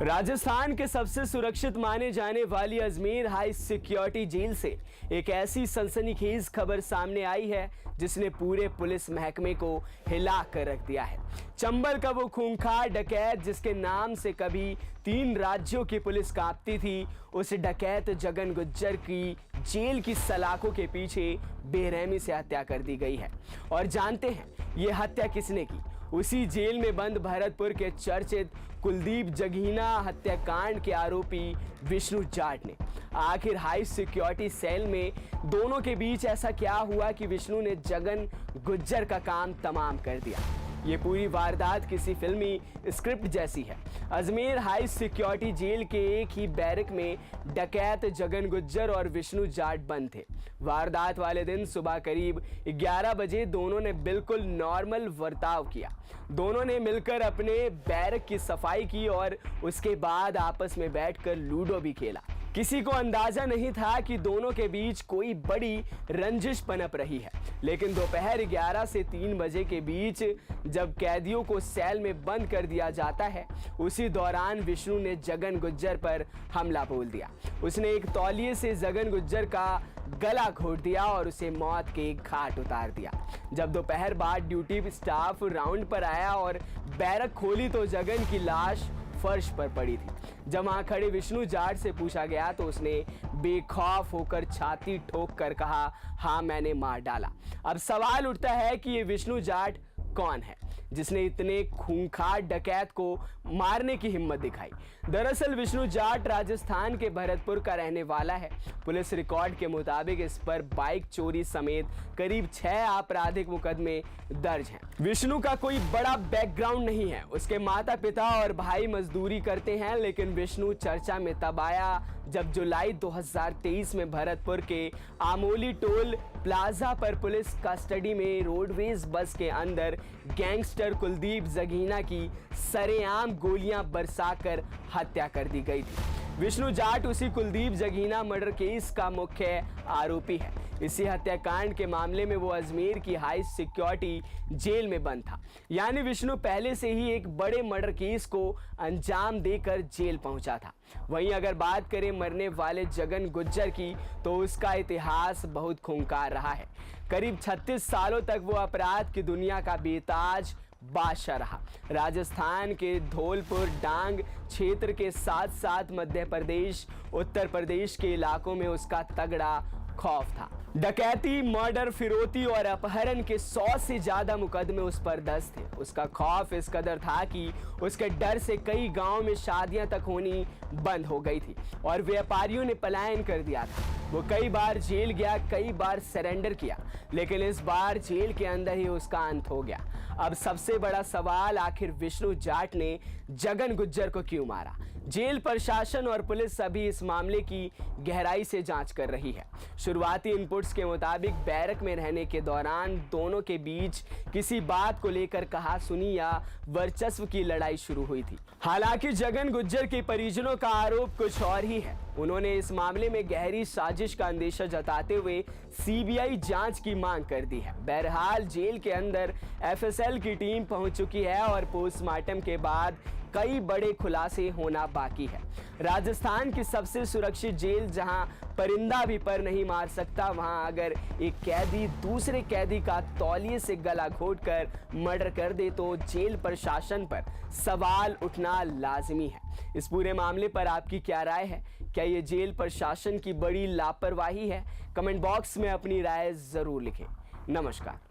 राजस्थान के सबसे सुरक्षित माने जाने वाली अजमेर हाई सिक्योरिटी जेल से एक ऐसी सनसनीखेज खबर सामने आई है जिसने पूरे पुलिस महकमे को हिला कर रख दिया है। चंबल का वो खूंखार डकैत जिसके नाम से कभी 3 राज्यों की पुलिस कांपती थी, उस डकैत जगन गुज्जर की जेल की सलाखों के पीछे बेरहमी से हत्या कर दी गई है। और जानते हैं ये हत्या किसने की? उसी जेल में बंद भरतपुर के चर्चित कुलदीप जगीना हत्याकांड के आरोपी विष्णु जाट ने। आखिर हाई सिक्योरिटी सेल में दोनों के बीच ऐसा क्या हुआ कि विष्णु ने जगन गुज्जर का काम तमाम कर दिया? ये पूरी वारदात किसी फिल्मी स्क्रिप्ट जैसी है। अजमेर हाई सिक्योरिटी जेल के एक ही बैरक में डकैत जगन गुज्जर और विष्णु जाट बंद थे। वारदात वाले दिन सुबह करीब 11 बजे दोनों ने बिल्कुल नॉर्मल बर्ताव किया। दोनों ने मिलकर अपने बैरक की सफाई की और उसके बाद आपस में बैठकर लूडो भी खेला। किसी को अंदाजा नहीं था कि दोनों के बीच कोई बड़ी रंजिश पनप रही है, लेकिन दोपहर 11 से 3 बजे के बीच जब कैदियों को सेल में बंद कर दिया जाता है, उसी दौरान विष्णु ने जगन गुज्जर पर हमला बोल दिया। उसने एक तौलिए से जगन गुज्जर का गला घोट दिया और उसे मौत के घाट उतार दिया। जब दोपहर बाद ड्यूटी स्टाफ राउंड पर आया और बैरक खोली तो जगन की लाश फर्श पर पड़ी थी। जब वहां खड़े विष्णु जाट से पूछा गया तो उसने बेखौफ होकर छाती ठोक कर कहा, हाँ मैंने मार डाला। अब सवाल उठता है कि ये विष्णु जाट कौन है जिसने इतने खूंखार डकैत को मारने की हिम्मत दिखाई? दरअसल विष्णु जाट राजस्थान के भरतपुर का रहने वाला है। पुलिस रिकॉर्ड के मुताबिक इस पर बाइक चोरी समेत करीब 6 आपराधिक मुकदमे दर्ज हैं। विष्णु का कोई बड़ा बैकग्राउंड नहीं है। उसके माता पिता और भाई मजदूरी करते हैं, लेकिन विष्णु चर्चा में तब आया जब जुलाई 2023 में भरतपुर के आमोली टोल प्लाजा पर पुलिस कस्टडी में रोडवेज बस के अंदर गैंगस्टर कुलदीप जगीना की सरेआम गोलियां बरसाकर हत्या कर दी गई थी। विष्णु जाट उसी कुलदीप जगीना मर्डर केस का मुख्य आरोपी है। इसी हत्याकांड के मामले में वो अजमेर की हाई सिक्योरिटी जेल में बंद था। यानी विष्णु पहले से ही एक बड़े मर्डर केस को अंजाम देकर जेल पहुंचा था। वहीं अगर बात करें मरने वाले जगन गुज्जर की, तो उसका इतिहास बहुत खूंखार रहा है। करीब 36 सालों तक वो अपराध की दुनिया का बेताज बादशाह रहा। राजस्थान के धौलपुर डांग क्षेत्र के साथ साथ मध्य प्रदेश, उत्तर प्रदेश के इलाकों में उसका तगड़ा खौफ था। डकैती, मर्डर, फिरौती और अपहरण के 100 से ज्यादा मुकदमे उस पर दर्ज थे। उसका खौफ इस कदर था कि उसके डर से कई गांव में शादियां तक होनी बंद हो गई थी और व्यापारियों ने पलायन कर दिया था। वो कई बार जेल गया, कई बार सरेंडर किया, लेकिन इस बार जेल के अंदर ही उसका अंत हो गया। अब सबसे बड़ा सवाल, आखिर विष्णु जाट ने जगन गुज्जर को क्यों मारा? जेल प्रशासन और पुलिस अभी इस मामले की गहराई से जांच कर रही है। शुरुआती इनपुट्स के मुताबिक बैरक में रहने के दौरान दोनों के बीच किसी बात को लेकर कहा सुनी या वर्चस्व की लड़ाई शुरू हुई थी। हालांकि जगन गुज्जर के परिजनों का आरोप कुछ और ही है। उन्होंने इस मामले में गहरी साजिश का अंदेशा जताते हुए सीबीआई जांच की मांग कर दी है। बहरहाल जेल के अंदर एफएसएल की टीम पहुंच चुकी है और पोस्टमार्टम के बाद कई बड़े खुलासे होना बाकी है। राजस्थान की सबसे सुरक्षित जेल, जहां परिंदा भी पर नहीं मार सकता, वहां अगर एक कैदी दूसरे कैदी का तौलिए से गला घोटकर मर्डर कर दे तो जेल प्रशासन पर सवाल उठना लाजिमी है। इस पूरे मामले पर आपकी क्या राय है? क्या ये जेल प्रशासन की बड़ी लापरवाही है? कमेंट बॉक्स में अपनी राय जरूर लिखें। नमस्कार।